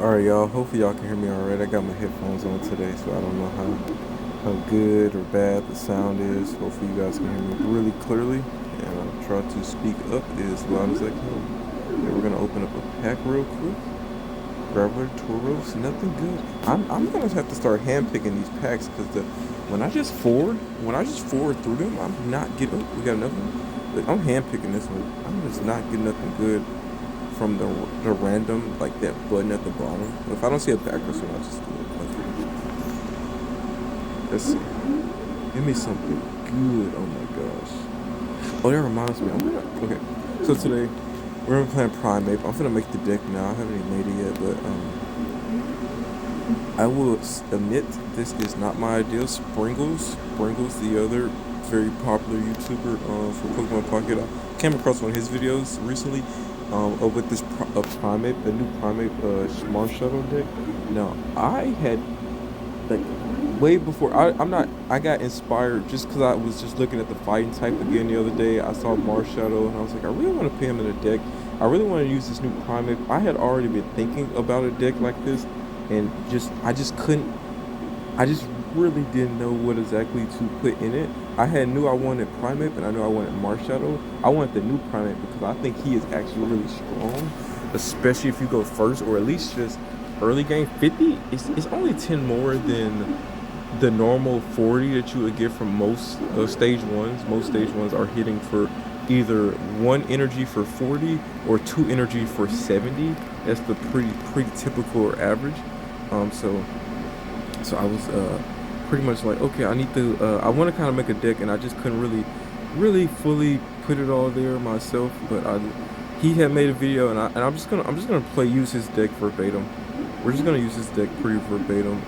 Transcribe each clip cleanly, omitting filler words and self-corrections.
Alright, y'all. Hopefully, y'all can hear me alright. I got my headphones on today, so I don't know how good or bad the sound is. Hopefully, you guys can hear me really clearly, and I'll try to speak up as loud as I can. Okay, we're gonna open up a pack real quick. Graveler, Tauros, nothing good. I'm gonna have to start handpicking these packs because when I just forward through them, I'm not getting. Oh, we got another one. Look, I'm handpicking this one. I'm just not getting nothing good from the random, like that button at the bottom. If I don't see a backwards one, I'll just do it. Okay. Let's see. Give me something good. Oh my gosh. Oh, that reminds me. Okay. So today we're gonna play Primate. I'm gonna make the deck now. I haven't even made it yet, but I will admit this is not my idea. Springles, the other very popular YouTuber for Pokemon Pocket. I came across one of his videos recently with this primate, a new primate Marshadow deck. Now I had like way before I got inspired just because I was just looking at the fighting type again the other day. I saw Marshadow and I was like, I really want to put him in a deck. I really want to use this new primate. I had already been thinking about a deck like this, and I just couldn't. I just really didn't know what exactly to put in it. Knew I wanted Primate, but I knew I wanted Marshadow. I wanted the new Primate because I think he is actually really strong, especially if you go first or at least just early game. 50 it's only 10 more than the normal 40 that you would get from most stage ones. Most stage ones are hitting for either 1 energy for 40 or 2 energy for 70. That's the pretty typical or average. So I was pretty much like, okay, I need to I want to kind of make a deck, and I just couldn't really fully put it all there myself. But he had made a video, and I'm just gonna use his deck verbatim. We're just gonna use his deck pretty verbatim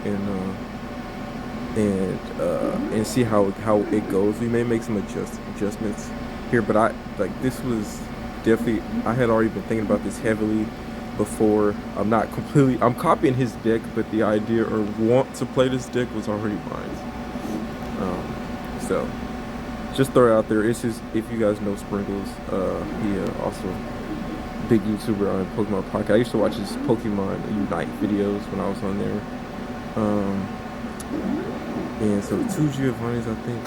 and see how it goes. We may make some adjustments here, but this was definitely, I had already been thinking about this heavily before. I'm copying his deck, but the idea or want to play this deck was already mine. So just throw it out there. It's just, if you guys know Sprinkles, he also big YouTuber on Pokemon Pocket. I used to watch his Pokemon Unite videos when I was on there. And so 2 Giovannis, I think,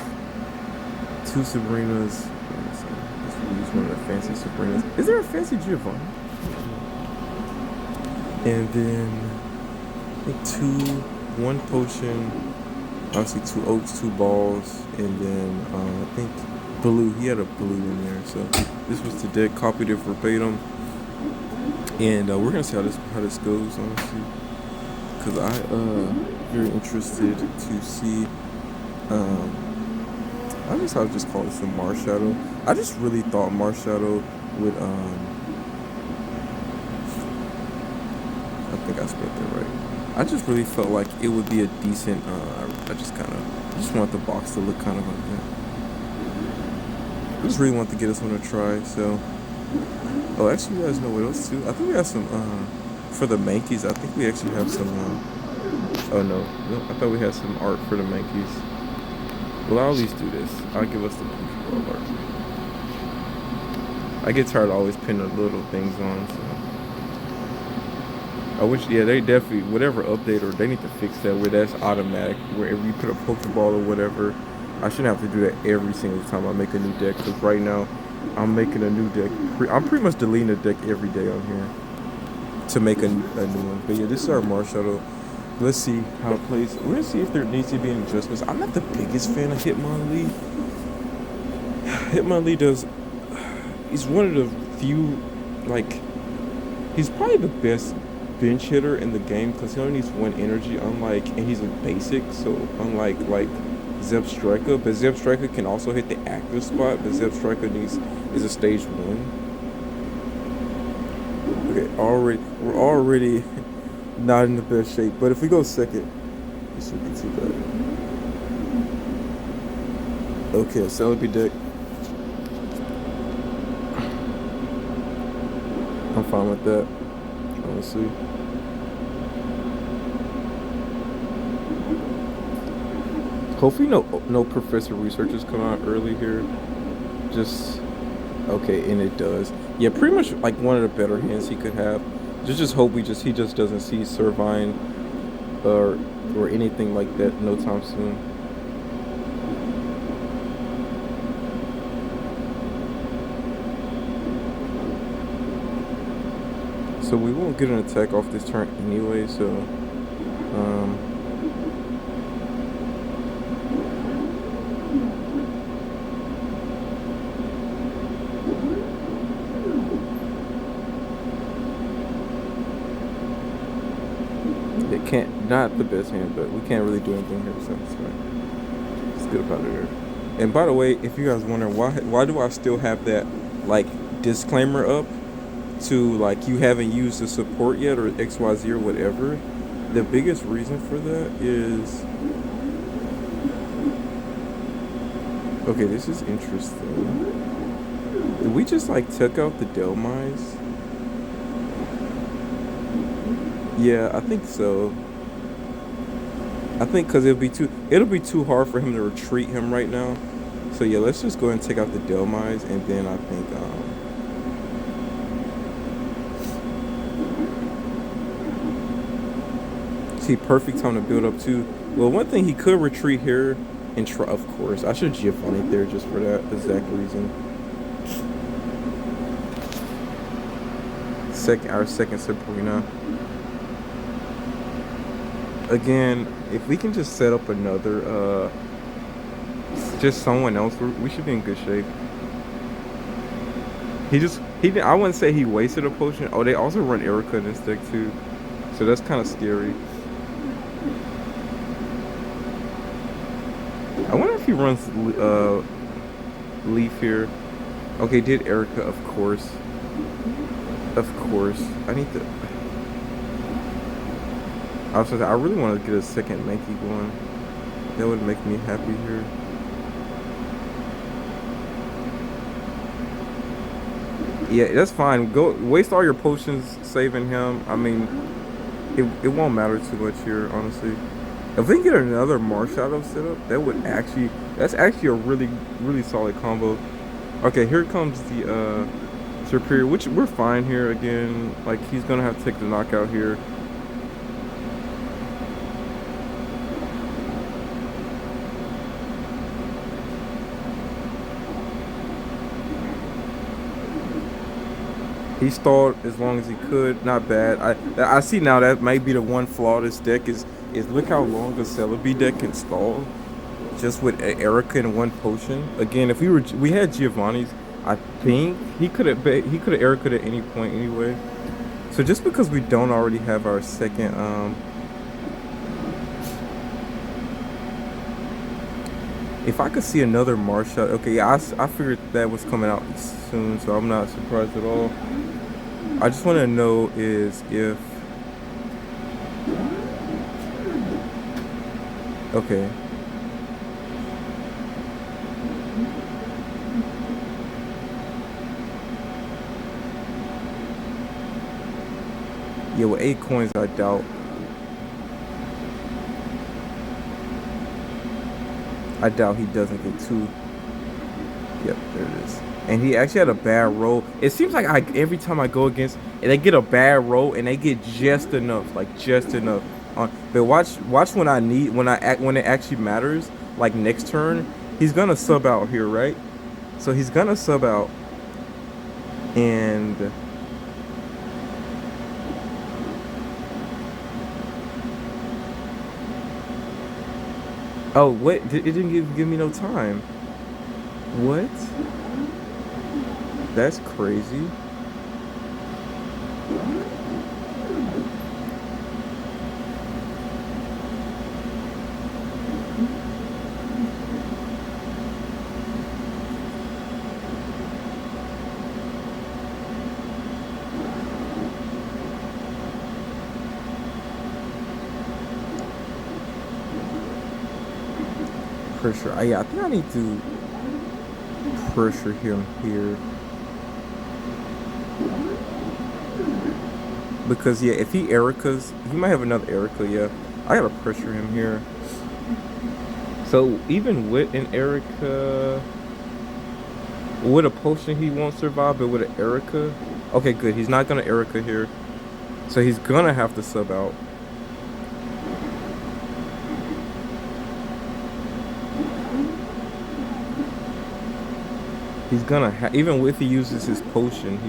2 Sabrinas. Let's use one of the fancy Sabrinas. Is there a fancy Giovanni? And then I think 1 potion, obviously 2 oats, 2 balls, and then I think blue. He had a blue in there. So this was the deck, copied it verbatim, and we're gonna see how this goes, honestly, because I'm very interested to see. I guess I would just call this a Marshadow. I just really thought Marshadow would I think I spelled that right. I just really felt like it would be a decent. I just want the box to look kind of like that. I just really want to get us one to try. So, oh, actually, you guys know what else too? I think we have some for the Mankeys. I think we actually have some. Oh no, I thought we had some art for the Mankeys. Well, I'll at least do this. I'll give us the Pokeball art. I get tired of always pinning little things on. So. I wish, yeah, they definitely, whatever update, or they need to fix that where that's automatic. Wherever you put a Pokeball or whatever, I shouldn't have to do that every single time I make a new deck. Because right now, I'm making a new deck. I'm pretty much deleting a deck every day on here to make a new one. But yeah, this is our Marshadow. Let's see how it plays. We're gonna see if there needs to be any adjustments. I'm not the biggest fan of Hitmonlee. Hitmonlee does. He's one of the few, like, he's probably the best bench hitter in the game because he only needs 1 energy, and he's a basic, so unlike Zebstrika. But Zebstrika can also hit the active spot, but Zebstrika is a stage 1. Okay, we're already not in the best shape, but if we go second, it shouldn't be too bad. Okay, Celebi deck. I'm fine with that, honestly. Hopefully no professor researchers come out early here. Just okay, and it does. Yeah, pretty much like one of the better hands he could have. Just hope he just doesn't see Servine or anything like that no time soon. So we won't get an attack off this turn anyway, so it can't, not the best hand, but we can't really do anything here, so it's fine. It's good about it here. And by the way, if you guys wondering why do I still have that like disclaimer up to like you haven't used the support yet or XYZ or whatever, the biggest reason for that is, okay, this is interesting. Did we just like took out the Delmise? Yeah, I think so. I think because it'll be too hard for him to retreat him right now. So yeah, let's just go ahead and take out the Delmise, and then I think see, perfect time to build up too. Well, one thing, he could retreat here and try, of course. I should Giovanni there just for that exact reason. Our second Sabrina. Again, if we can just set up another, just someone else, we should be in good shape. I wouldn't say he wasted a potion. Oh, they also run Erica in this deck too, so that's kind of scary. I wonder if he runs Leaf here. Okay, did Erica, of course. Of course. I really want to get a second Mankey going. That would make me happy here. Yeah, that's fine. Go waste all your potions saving him. I mean, it won't matter too much here, honestly. If we can get another Marshadow setup, that's actually a really, really solid combo. Okay, here comes the Superior, which we're fine here again. Like, he's gonna have to take the knockout here. He stalled as long as he could. Not bad. I see now that might be the one flaw of this deck is look how long a Celebi deck can stall just with Erica and one potion. Again, if we had Giovanni's, I think he could have Erica at any point anyway. So just because we don't already have our second if I could see another Marshadow, okay, yeah, I figured that was coming out soon, so I'm not surprised at all. I just want to know is if, okay. Yeah, with 8 coins, I doubt. I doubt he doesn't get 2. Yep, there it is. And he actually had a bad roll. It seems like every time I go against, and they get a bad roll, and they get just enough, like just enough. But watch when it actually matters. Like next turn, he's gonna sub out here, right? So he's gonna sub out, and oh, what? It didn't give me no time. What? That's crazy. Pressure. Yeah, I think I need to pressure him here. Because yeah, if he Erica's, he might have another Erica. Yeah, I gotta pressure him here. So even with an Erica, with a potion, he won't survive. But with an Erica, okay, good. He's not gonna Erica here. So he's gonna have to sub out. He's gonna even if he uses his potion,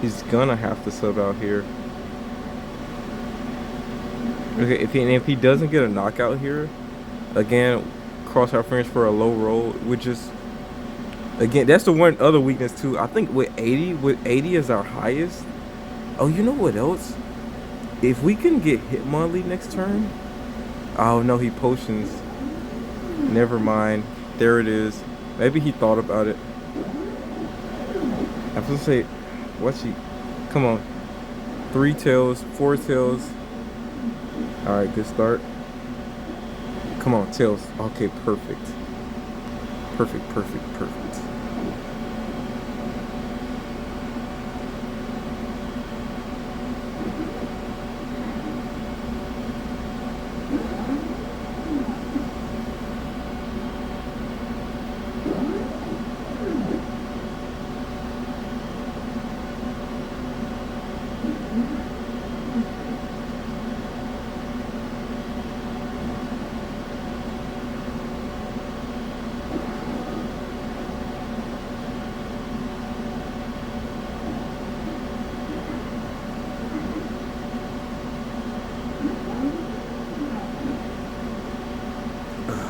he's gonna have to sub out here. Okay, if he doesn't get a knockout here, again, cross our fingers for a low roll. Which is again, that's the one other weakness too. I think with 80 as our highest. Oh, you know what else? If we can get Hitmonlee next turn. Oh no, he potions. Never mind. There it is. Maybe he thought about it. I was gonna say, what's he? Come on. 3 tails, 4 tails. Alright, good start. Come on, tails. Okay, perfect. Perfect.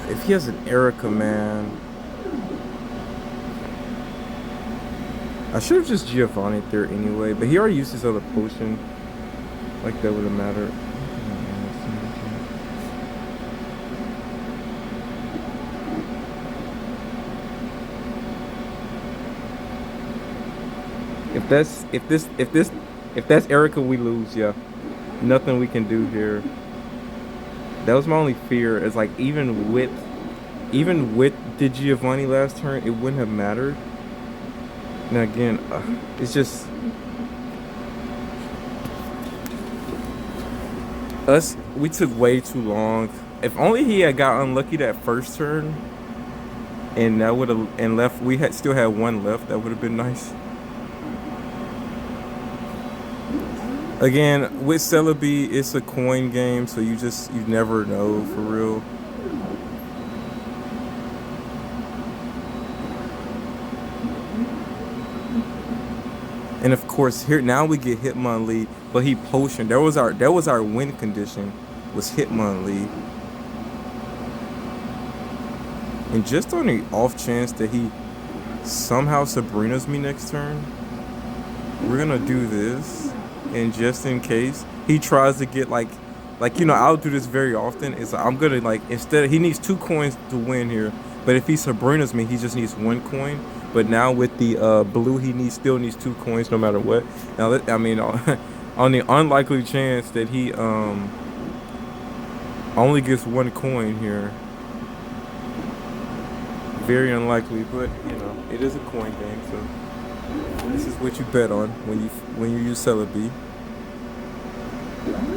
If he has an Erica, man. I should have just Giovanni there anyway, but he already used his other potion. Like that wouldn't matter. If that's Erica, we lose, yeah. Nothing we can do here. That was my only fear. Is like even with the Giovanni last turn, it wouldn't have mattered. Now again, it's just us. We took way too long. If only he had got unlucky that first turn, and that would have left. We still had one left. That would have been nice. Again, with Celebi, it's a coin game, so you never know for real. And of course, here now we get Hitmonlee, but he potioned. That was our win condition, was Hitmonlee. And just on the off chance that he somehow Sabrina's me next turn, we're gonna do this. And just in case he tries to get like I'll do this very often. Is I'm gonna instead he needs 2 coins to win here, but if he Sabrina's me, he just needs 1 coin. But now with the blue, he still needs 2 coins no matter what. Now I mean, on the unlikely chance that he only gets 1 coin here, very unlikely. But you know, it is a coin game, so. This is what you bet on when you use Celebi.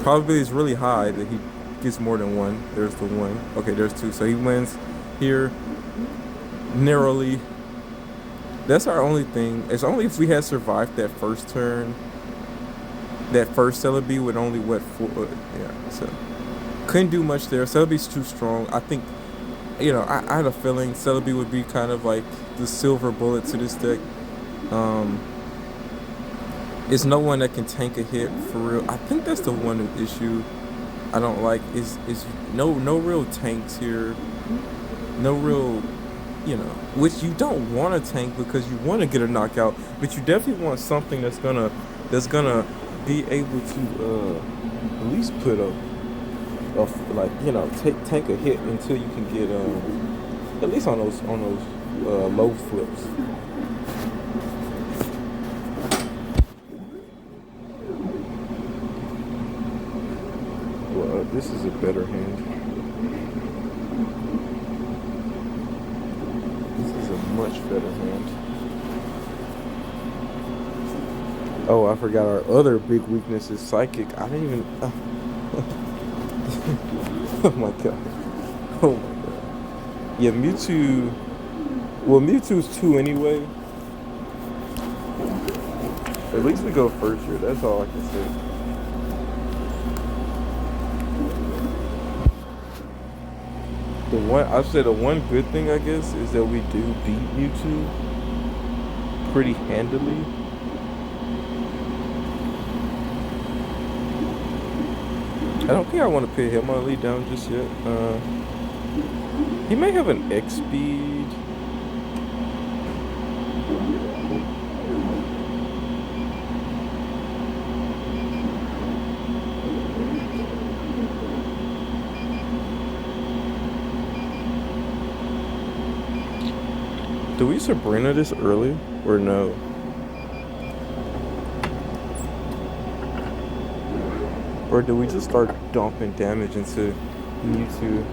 Probability is really high that he gets more than 1. There's the 1. Okay, there's 2. So he wins here narrowly. That's our only thing. It's only if we had survived that first turn. That first Celebi with only 4. Yeah, so couldn't do much there. Celebi's too strong. I think, I had a feeling Celebi would be kind of like the silver bullet to this deck. It's no one that can tank a hit for real. I think that's the one issue I don't like is no real tanks here. No real, which you don't want to tank because you want to get a knockout, but you definitely want something that's gonna be able to at least put tank a hit until you can get at least on those low flips. This is a better hand. This is a much better hand. Oh, I forgot our other big weakness is Psychic. I didn't even... oh my god. Oh my god. Yeah, Mewtwo... Well, Mewtwo's 2 anyway. At least we go first here. That's all I can say. the one good thing I guess is that we do beat Mewtwo pretty handily. I don't think I want to put Hitmonlee down just yet. He may have an X speed. Do we Sabrina this early or no? Or do we just start dumping damage into Mewtwo?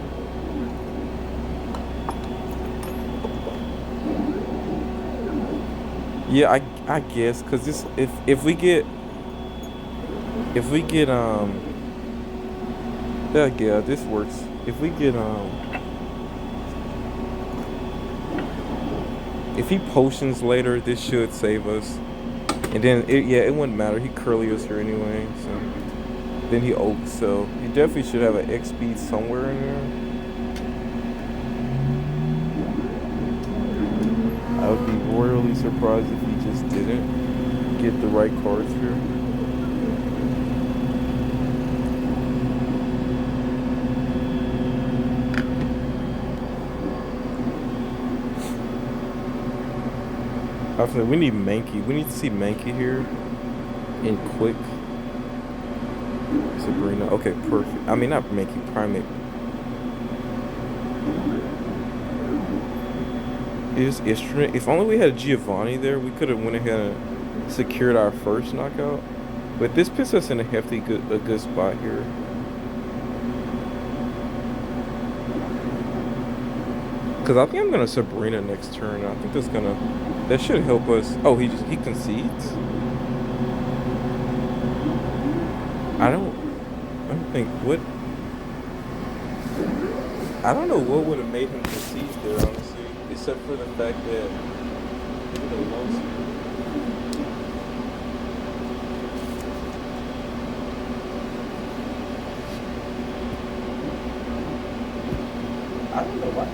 Yeah, I guess because this if we get yeah, this works. If we get if he potions later, this should save us. And then it wouldn't matter. He curly us here anyway, so then he oaks, so he definitely should have an X speed somewhere in there. I would be royally surprised if he just didn't get the right cards here. We need Mankey. We need to see Mankey here in quick. Sabrina. Okay, perfect. I mean, not Mankey, Primate. Is Instrument. If only we had a Giovanni there, we could have went ahead and secured our first knockout. But this puts us in a good spot here. Because I think I'm gonna Sabrina next turn. I think that should help us. Oh, he concedes. I don't think what. I don't know what would have made him concede there, honestly, except for the fact that he would have lost. I don't know why.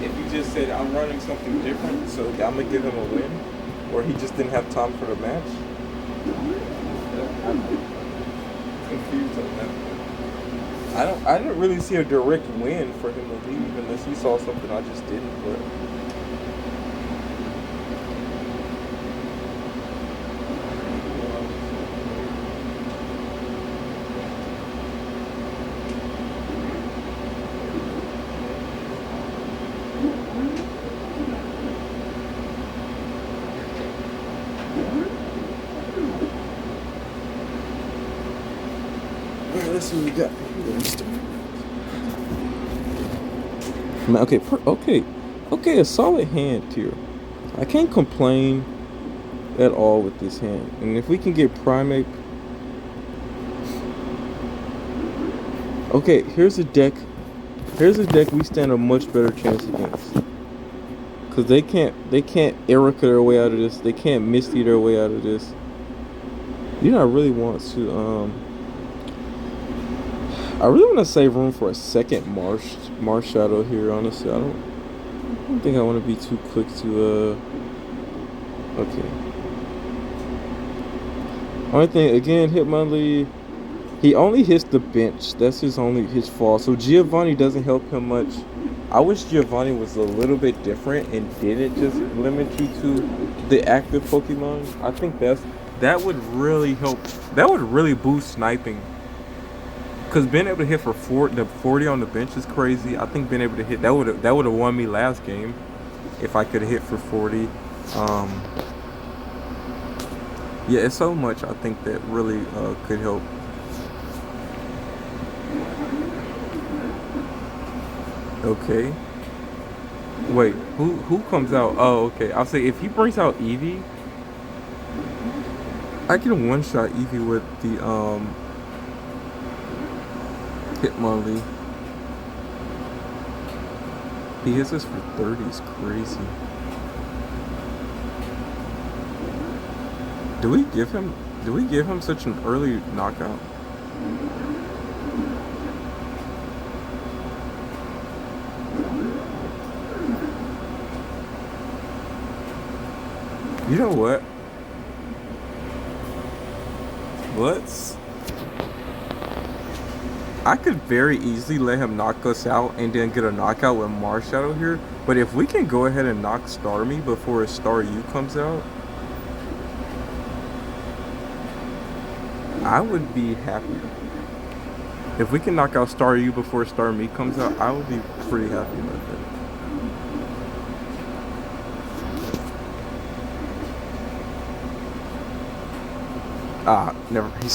If he just said I'm running something different, so I'm gonna give him a win, or he just didn't have time for the match. I'm confused on that. I didn't really see a direct win for him to leave unless he saw something I just didn't. But let's see what we got. Okay, a solid hand here. I can't complain at all with this hand. And if we can get Primate. Okay, here's a deck we stand a much better chance against. Cause they can't Erica their way out of this. They can't Misty their way out of this. You know, I really want to I really want to save room for a second Marshadow here, honestly. I don't think I want to be too quick to okay. Only thing, again, Hitmonlee, he only hits the bench. That's his fault. So Giovanni doesn't help him much. I wish Giovanni was a little bit different and didn't just limit you to the active Pokemon. I think that would really help. That would really boost sniping. Because being able to hit for 40 on the bench is crazy. I think being able to hit, that would have won me last game if I could have hit for 40. Yeah, it's so much I think that really could help. Okay. Wait, who comes out? Oh, okay. I'll say if he brings out Eevee, I can one-shot Eevee with the Hitmonlee. He hits us for 30 is crazy. Do we give him such an early knockout? You know what? Let's. I could very easily let him knock us out and then get a knockout with Marshadow here. But if we can go ahead and knock Star Me before a Star U comes out, I would be happy. If we can knock out Star U before Star Me comes out, I would be pretty happy with it. Ah, never. He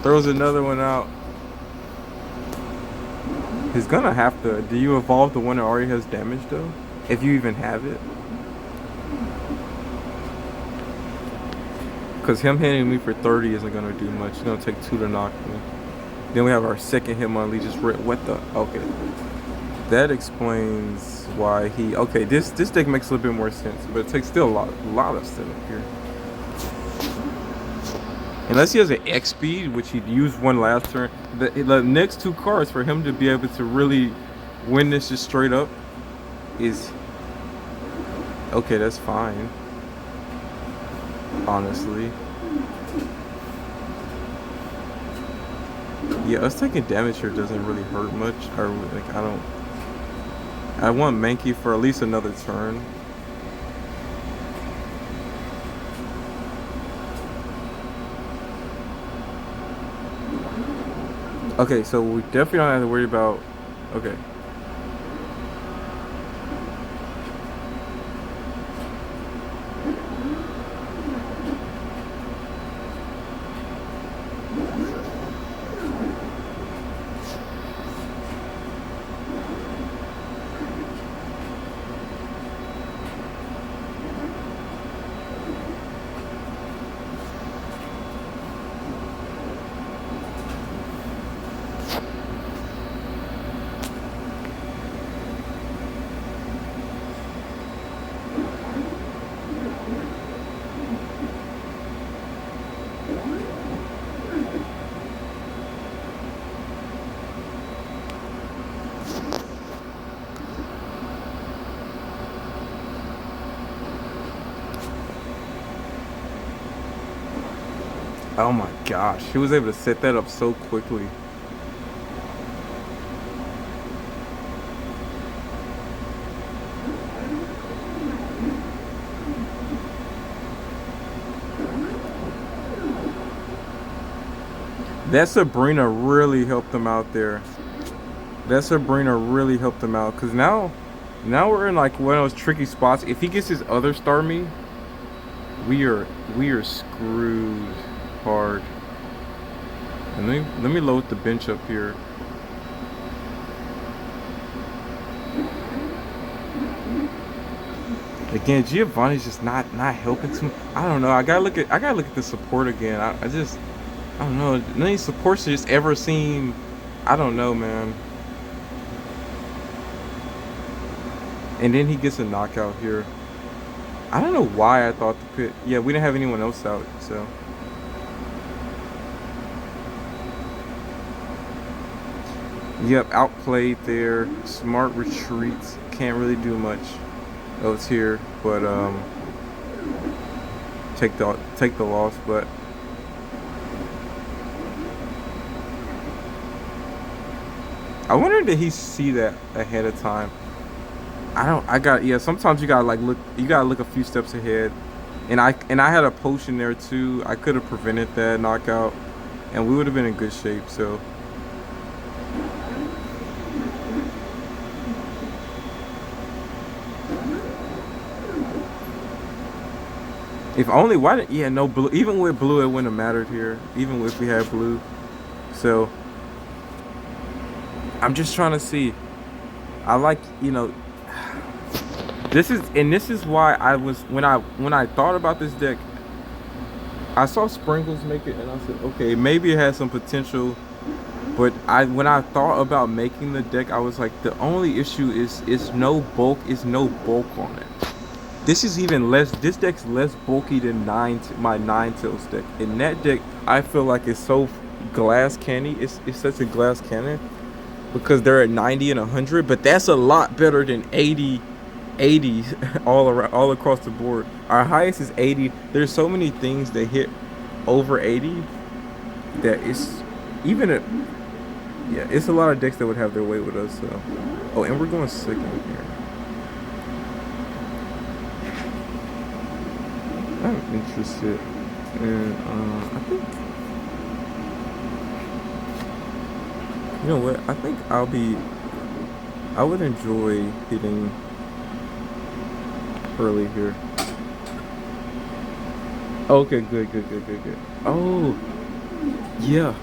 throws another one out. He's gonna have to. Do you evolve the one that already has damage though? If you even have it. Because him hitting me for 30 isn't gonna do much. It's gonna take 2 to knock me. Then we have our second Hitmonlee just what the? Okay. That explains why he. Okay, this deck makes a little bit more sense, but it takes still a lot of setup here. Unless he has an X speed, which he'd use one last turn. The next 2 cards for him to be able to really win this just straight up is okay. That's fine. Honestly, yeah, us taking damage here doesn't really hurt much. Or like I want Mankey for at least another turn. Okay, so we definitely don't have to worry about. Okay. Oh my gosh, he was able to set that up so quickly. That Sabrina really helped him out there. That Sabrina really helped him out, because now we're in like one of those tricky spots. If he gets his other Star Me, we are screwed hard. And let me load the bench up here. Again, Giovanni's just not helping too much. I don't know. I gotta look at the support again. I don't know. None of these supports just ever seem. I don't know, man. And then he gets a knockout here. I don't know why I thought the pit. Yeah, we didn't have anyone else out, so. Yep, outplayed there. Smart retreats. Can't really do much else here, but take the loss. But I wonder did he see that ahead of time? Yeah, sometimes you gotta look a few steps ahead. And I had a potion there too. I could have prevented that knockout and we would have been in good shape, so. If only, why did, yeah, no blue, even with blue it wouldn't have mattered here, even if we had blue. So I'm just trying to see. I like, you know, this is why I was when I thought about this deck, I saw Sprinkles make it and I said, okay, maybe it has some potential. But when I thought about making the deck, I was like, the only issue is no bulk on it. This is even less. This deck's less bulky than my Ninetales deck. In that deck, I feel like it's so glass canny. It's such a glass cannon because they're at 90 and 100. But that's a lot better than 80 80 all around, all across the board. Our highest is 80. There's so many things that hit over 80 that it's even a yeah, it's a lot of decks that would have their way with us. So, oh, and we're going second here. I'm interested in. I think you know what? I think I would enjoy hitting early here. Okay, good. Oh, yeah.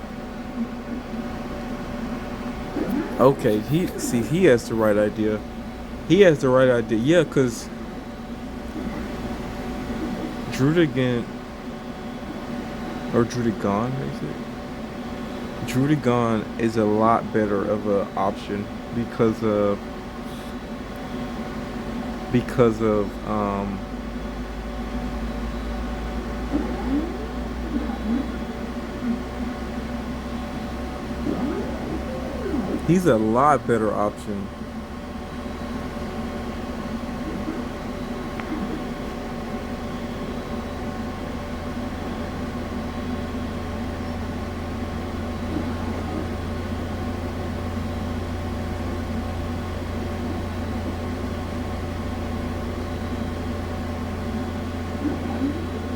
Okay, he has the right idea. He has the right idea. Yeah, cause Drudigan or Drudigan, is it? Drudigan is a lot better of an option because of he's a lot better option.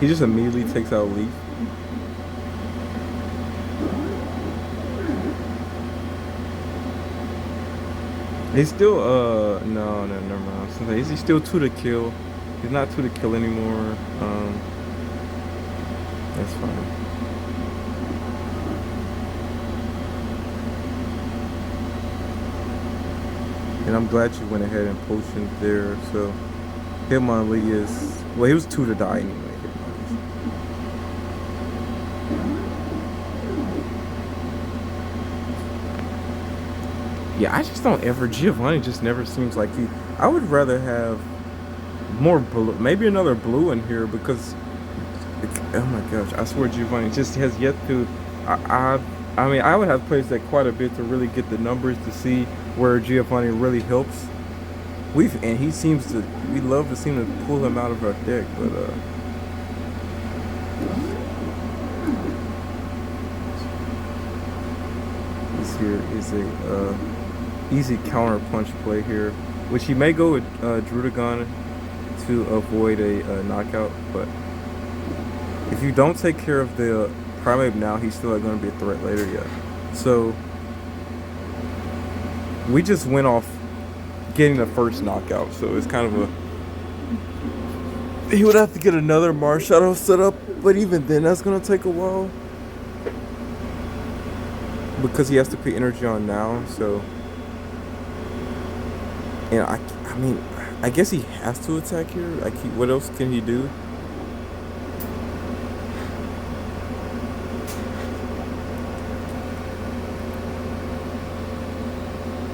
He just immediately takes out Leaf. He's still no, never mind. Is he still 2 to kill? He's not 2 to kill anymore. That's fine. And I'm glad you went ahead and potioned there. So Hitmonlee is well, he was 2 to die anyway. Yeah, I just don't ever. Giovanni just never seems like he. I would rather have more blue, maybe another blue in here because. Oh my gosh! I swear Giovanni just has yet to. I mean, I would have played that quite a bit to really get the numbers to see where Giovanni really helps. And he seems to. We love to seem to pull him out of our deck, but this here is a easy counter punch play here, which he may go with Drudigan to avoid a knockout, but if you don't take care of the Primate now, he's still going to be a threat later, yeah. So we just went off getting the first knockout, so it's kind of a. He would have to get another Marshadow set up, but even then, that's going to take a while because he has to put energy on now. So, and I mean, I guess he has to attack here. Like, what else can he do?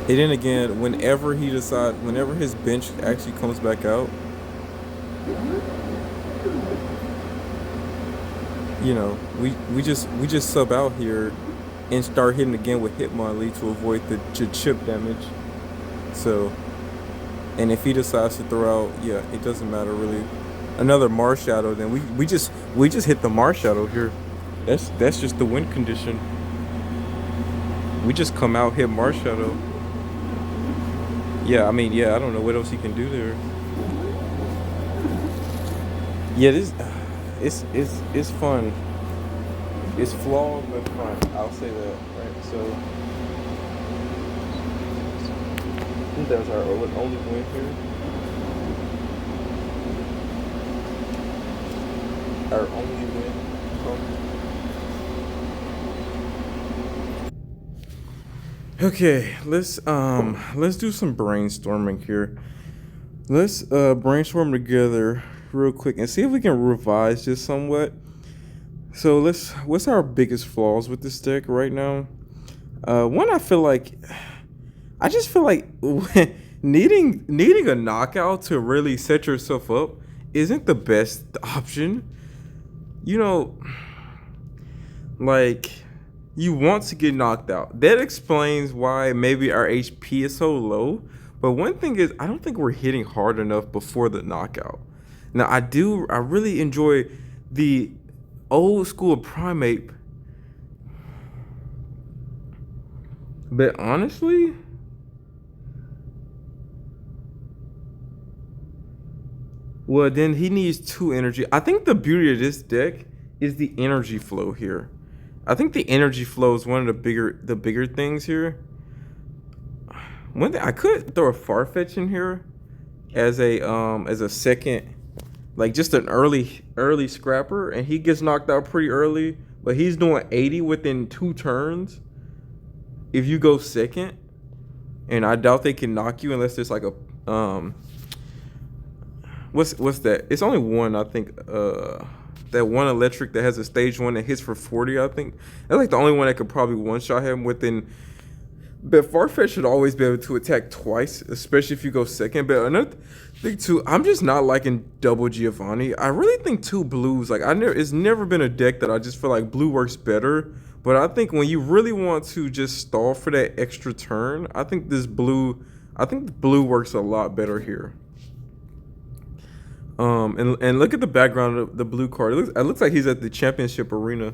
And then again, whenever his bench actually comes back out, you know, we just sub out here and start hitting again with Hitmonlee to avoid the chip damage. So, and if he decides to throw out, yeah, it doesn't matter really. Another Marshadow, then we just hit the Marshadow here. That's just the win condition. We just come out, hit Marshadow. Yeah, I mean, yeah, I don't know what else he can do there. Yeah, it's fun. It's flawed but fun. I'll say that, right? So I think that was our only win here. Our only win. Okay, let's do some brainstorming here. Let's brainstorm together real quick and see if we can revise this somewhat. So what's our biggest flaws with this deck right now? One, I just feel like needing a knockout to really set yourself up isn't the best option. You know, like, you want to get knocked out. That explains why maybe our HP is so low. But one thing is, I don't think we're hitting hard enough before the knockout. Now, I really enjoy the old school Primate. But honestly, well, then he needs 2 energy. I think the beauty of this deck is the energy flow here. I think the energy flow is one of the bigger things here. One thing I could throw a Farfetch in here as a second, like just an early scrapper, and he gets knocked out pretty early, but he's doing 80 within 2 turns. If you go second, and I doubt they can knock you unless there's like a what's that? It's only one, I think. That one electric that has a stage 1 that hits for 40. I think that's like the only one that could probably one shot him within. But Farfetch should always be able to attack twice, especially if you go second. But another thing too, I'm just not liking double Giovanni. I really think 2 blues. Like it's never been a deck that I just feel like blue works better. But I think when you really want to just stall for that extra turn, I think the blue works a lot better here. And look at the background of the blue card. It looks like he's at the championship arena.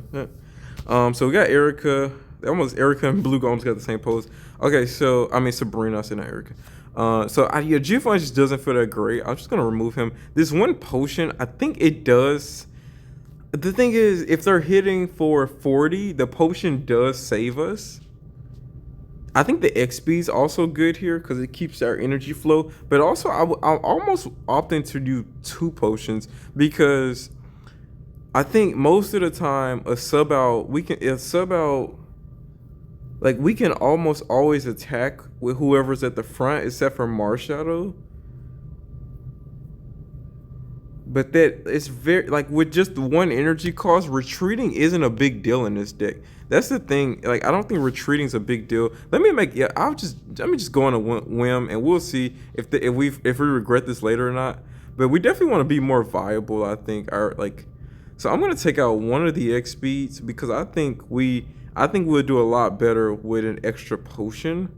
So we got Erica. Erica and Blue almost got the same pose. Okay, so I mean Sabrina, I said not Erica. Yeah, Giovanni just doesn't feel that great. I'm just gonna remove him. This one potion, I think it does. The thing is, if they're hitting for 40, the potion does save us. I think the XP is also good here because it keeps our energy flow. But also, I'll almost opt in to do 2 potions because I think most of the time we can almost always attack with whoever's at the front except for Marshadow. But that it's very like with just 1 energy cost, retreating isn't a big deal in this deck. That's the thing. Like I don't think retreating is a big deal. Let me just go on a whim and we'll see if we regret this later or not. But we definitely want to be more viable. I think so I'm gonna take out one of the X speeds because I think we'll do a lot better with an extra potion.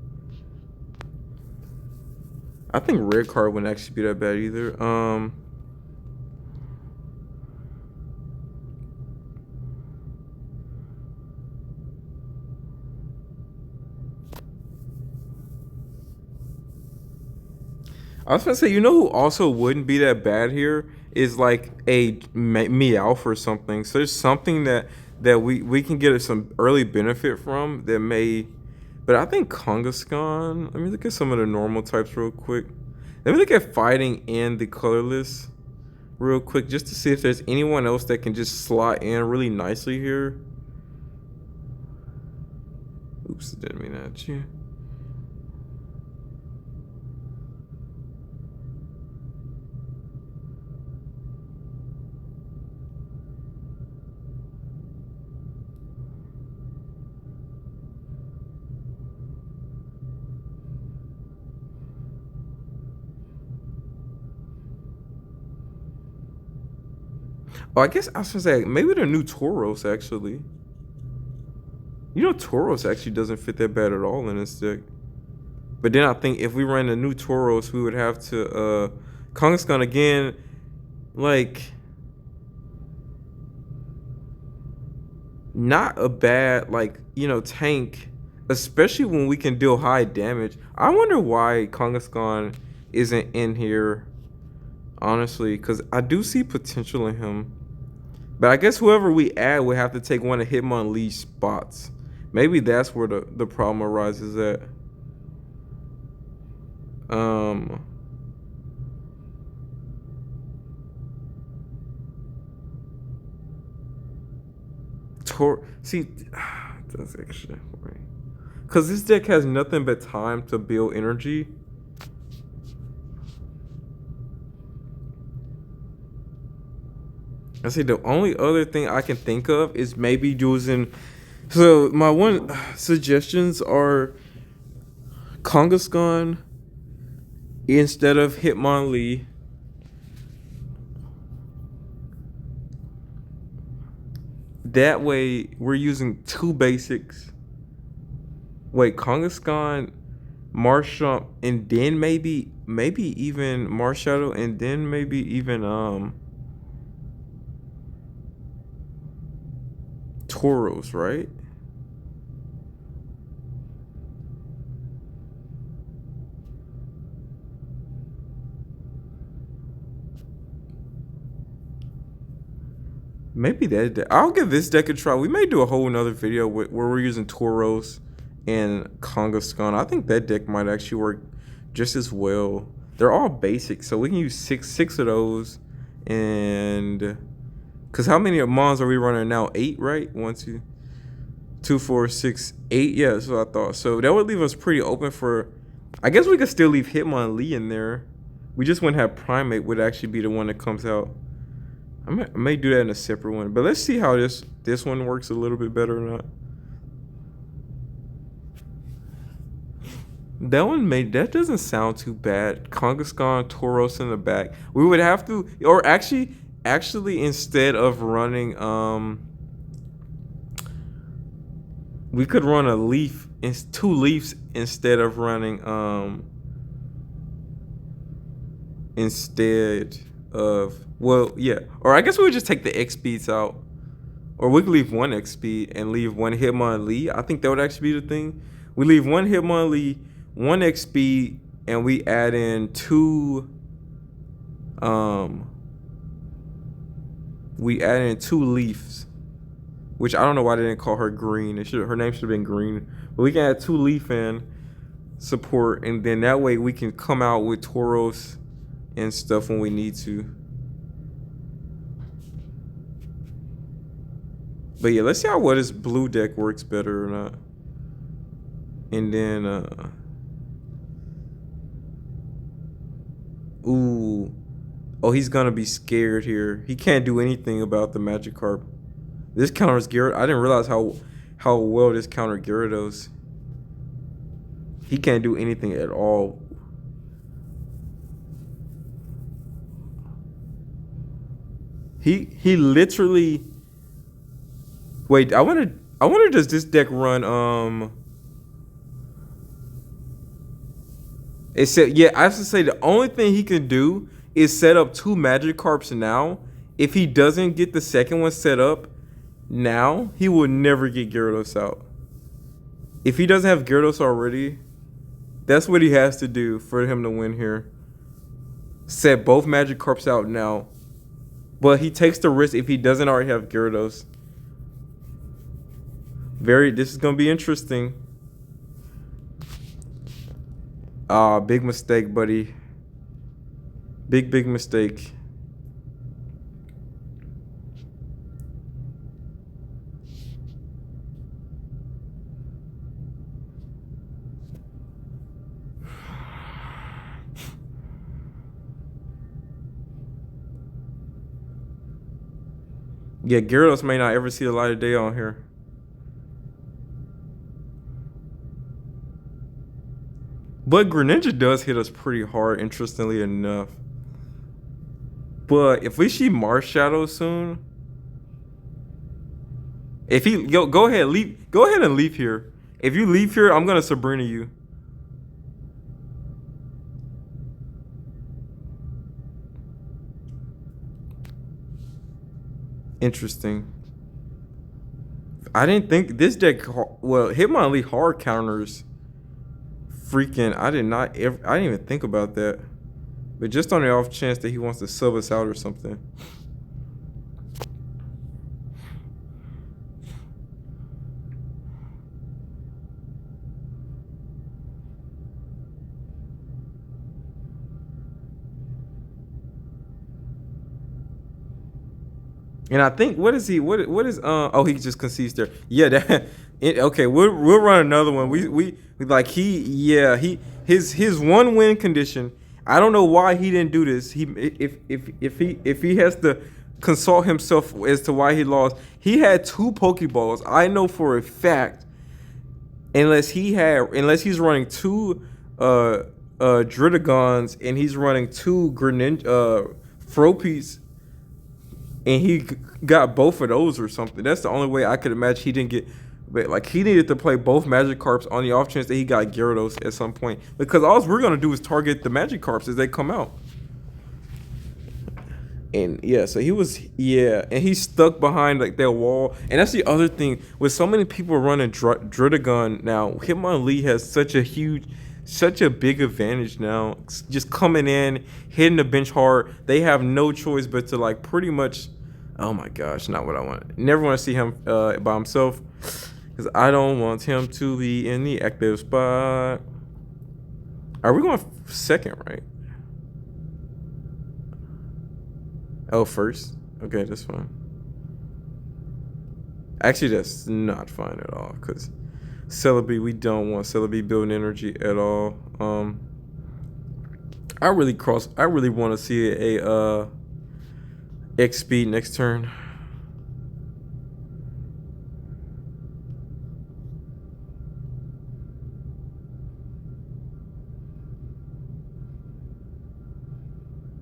I think red card wouldn't actually be that bad either. I was gonna say, you know who also wouldn't be that bad here is like a Meowth or something. So there's something that we can get some early benefit from that may. But I think Kangaskhan. Let me look at some of the normal types real quick. Let me look at fighting and the colorless real quick just to see if there's anyone else that can just slot in really nicely here. Oops, didn't mean that. Yeah. Oh, I guess I was gonna say maybe the new Tauros actually. You know, Tauros actually doesn't fit that bad at all in this deck. But then I think if we ran the new Tauros, we would have to Kangaskhan again, like not a bad tank, especially when we can deal high damage. I wonder why Kangaskhan isn't in here, honestly, because I do see potential in him. But I guess whoever we add would have to take one of Hitmonlee's spots. Maybe that's where the problem arises at. See, that's actually right. Because this deck has nothing but time to build energy. I say the only other thing I can think of is maybe using. So my one suggestions are Kangaskhan instead of Hitmonlee. That way we're using 2 basics. Wait, Kangaskhan Marshall, and then maybe even Marshadow, and then maybe even Tauros, right? Maybe that deck. I'll give this deck a try. We may do a whole nother video where we're using Tauros and Kangaskhan. I think that deck might actually work just as well. They're all basic, so we can use six of those. And because how many Mons are we running now? 8, right? 1, 2, 2, 4, 6, 8. Yeah, that's what I thought. So that would leave us pretty open for. I guess we could still leave Hitmonlee in there. We just wouldn't have Primate would actually be the one that comes out. I may do that in a separate one, but let's see how this one works a little bit better or not. That doesn't sound too bad. Kangaskhan, Tauros in the back. We would have to, or actually instead of running, we could run a leaf, 2 leaves instead of running, instead of. Well, yeah. Or I guess we would just take the X speeds out. Or we could leave 1 X speed and leave 1 Hitmonlee. I think that would actually be the thing. We leave 1 Hitmonlee, 1 X speed, and we add in 2 leaves. Which I don't know why they didn't call her green. Her name should have been green. But we can add 2 leaf in support, and then that way we can come out with Tauros and stuff when we need to. But yeah, let's see how this blue deck works better or not. And then ooh. Oh, he's gonna be scared here. He can't do anything about the Magikarp. This counters Gyarados. I didn't realize how well this countered Gyarados. He can't do anything at all. He literally. Wait, I wonder does this deck run it said, yeah, I have to say the only thing he can do is set up 2 Magikarps now. If he doesn't get the second one set up now, he will never get Gyarados out. If he doesn't have Gyarados already, that's what he has to do for him to win here. Set both Magikarps out now. But he takes the risk if he doesn't already have Gyarados. This is gonna be interesting. Big mistake, buddy. Big mistake. Yeah, Gyarados may not ever see the light of day on here. But Greninja does hit us pretty hard, interestingly enough. But if we see Marshadow soon, if he go ahead and leave here. If you leave here, I'm gonna Sabrina you. Interesting. I didn't think this deck. Well, Hitmonlee hard counters. Freaking, I didn't even think about that. But just on the off chance that he wants to sub us out or something. And I think what is oh, he just concedes there. Yeah, that okay, we'll run another one. We like his 1 win condition. I don't know why he didn't do this. If he has to consult himself as to why he lost, he had 2 Pokeballs. I know for a fact, unless he's running 2 Dridagons and he's running 2 Greninja Fropies, and he got both of those or something. That's the only way I could imagine he didn't get. But like he needed to play both Magikarps on the off chance that he got Gyarados at some point. Because all we're gonna do is target the Magikarps as they come out. And yeah, so he was and he's stuck behind like that wall. And that's the other thing with so many people running Druddigon now. Hitmonlee has such a big advantage now. Just coming in, hitting the bench hard. They have no choice but to like pretty much. Oh my gosh, not what I want. Never want to see him by himself, because I don't want him to be in the active spot. Are we going second, right? Oh, first? Okay, that's fine. Actually, that's not fine at all, because Celebi, we don't want Celebi building energy at all. I really want to see a X speed next turn.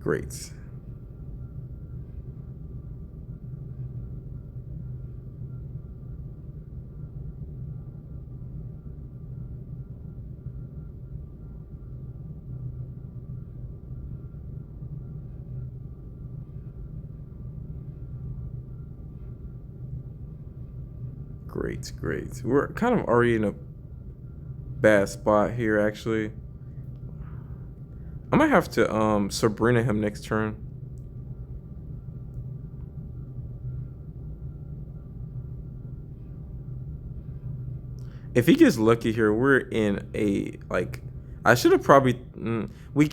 Great. Great. We're kind of already in a bad spot here, actually. I might have to Sabrina him next turn. If he gets lucky here, we're in a like. I should have probably we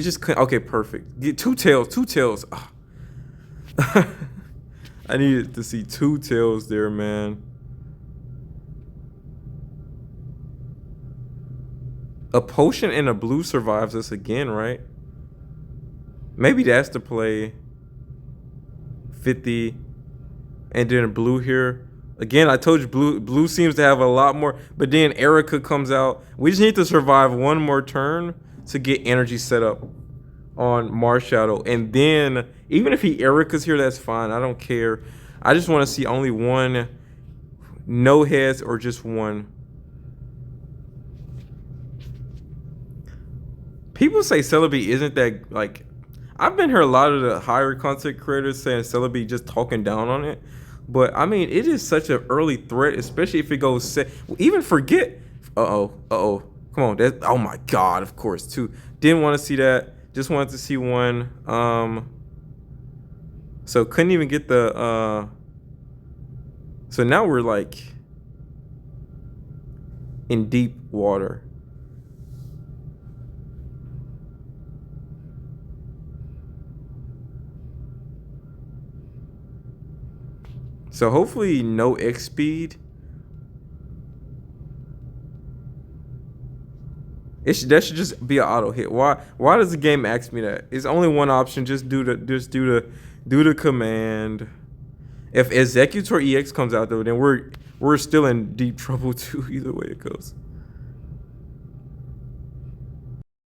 just couldn't. Okay, perfect. Get two tails. Oh. I needed to see two tails there, man. A potion and a blue survives us again, right? Maybe that's the play. 50. And then a blue here. Again, I told you blue seems to have a lot more. But then Erica comes out. We just need to survive one more turn to get energy set up on Marshadow. And then, even if he Erica's here, that's fine. I don't care. I just want to see only one. No heads or just one. People say Celebi isn't that, like, I've been heard a lot of the higher content creators saying Celebi just talking down on it. But, I mean, it is such an early threat, especially if it goes set. Even forget. Uh-oh. Come on. Oh, my God, of course, two. Didn't want to see that. Just wanted to see one. So, couldn't even get the. So, now we're, like, in deep water. So hopefully no X speed. That should just be an auto hit. Why does the game ask me that? It's only one option. Just do the command. If Executor EX comes out though, then we're still in deep trouble too. Either way it goes.